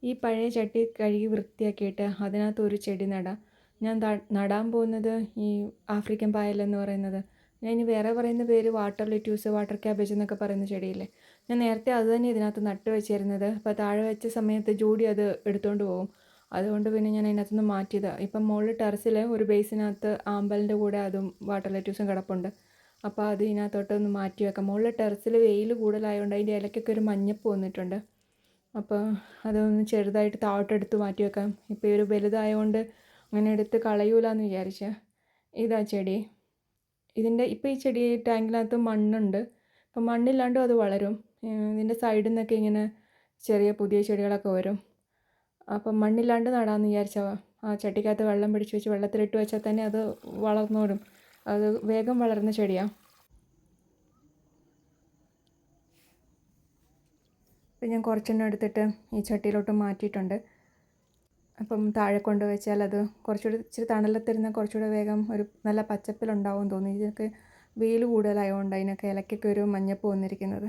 ഈ പഴയ ചട്ടി കഴുകി വൃത്തിയാക്കിയിട്ട് അതിനകത്ത് ഒരു ചെടി നടാം. ഞാൻ നടാൻ പോകുന്നത് ഈ ആഫ്രിക്കൻ പായലെന്ന് പറയുന്നത്. ഞാൻ ഇനി വേറെ പറയുന്ന പേര് വാട്ടർ ലെറ്റ്യൂസ്, വാട്ടർ ക്യാബേജ് എന്നൊക്കെ പറയുന്ന ചെടിയില്ലേ. ഞാൻ നേരത്തെ അത് തന്നെ ഇതിനകത്ത് നട്ട് വെച്ചിരുന്നത്. അപ്പോൾ താഴെ വെച്ച സമയത്ത് ജൂഡി അത് എടുത്തുകൊണ്ട് പോകും. അതുകൊണ്ട് പിന്നെ ഞാൻ അതിനകത്തുനിന്ന് മാറ്റിയതാണ്. ഇപ്പം മുകളിൽ ടെറസിൽ ഒരു ബേസിനകത്ത് ആമ്പലിൻ്റെ കൂടെ അതും വാട്ടർ ലെറ്റ്യൂസും കിടപ്പുണ്ട്. അപ്പോൾ അത് ഇതിനകത്തോട്ടൊന്ന് മാറ്റി വെക്കാം. മുകളിൽ ടെറസിൽ വെയിൽ കൂടുതലായതുകൊണ്ട് അതിൻ്റെ ഇലയ്ക്കൊക്കെ ഒരു മഞ്ഞപ്പ് വന്നിട്ടുണ്ട്. അപ്പോൾ അതൊന്ന് ചെറുതായിട്ട് താഴോട്ടെടുത്ത് മാറ്റി വെക്കാം. ഇപ്പോൾ ഈ ഒരു വലുതായതുകൊണ്ട് അങ്ങനെ എടുത്ത് കളയൂലെന്ന് വിചാരിച്ച്. ഇതാ ചെടി. ഇപ്പോൾ ഈ ചെടി ടാങ്കിനകത്ത് മണ്ണുണ്ട്. അപ്പം മണ്ണില്ലാണ്ടും അത് വളരും. ഇതിൻ്റെ സൈഡിൽ നിന്നൊക്കെ ഇങ്ങനെ ചെറിയ പുതിയ ചെടികളൊക്കെ വരും. അപ്പം മണ്ണില്ലാണ്ട് നടാമെന്ന് വിചാരിച്ചാൽ ആ ചട്ടിക്കകത്ത് വെള്ളം പിടിച്ച് വെച്ച് വെള്ളത്തിലിട്ട് വെച്ചാൽ തന്നെ അത് വളർന്നോളും. അത് വേഗം വളരുന്ന ചെടിയാണ്. അപ്പം ഞാൻ കുറച്ചെണ്ണം എടുത്തിട്ട് ഈ ചട്ടിയിലോട്ട് മാറ്റിയിട്ടുണ്ട്. അപ്പം താഴെ കൊണ്ട് വെച്ചാൽ അത് കുറച്ചുകൂടി ഇച്ചിരി തണലത്തിരുന്നാൽ കുറച്ചുകൂടെ വേഗം ഒരു നല്ല പച്ചപ്പിലുണ്ടാവും തോന്നി. ഇതൊക്കെ വെയിൽ കൂടുതലായതുകൊണ്ട് അതിനൊക്കെ ഇലയ്ക്കൊക്കെ ഒരു മഞ്ഞപ്പ് വന്നിരിക്കുന്നത്.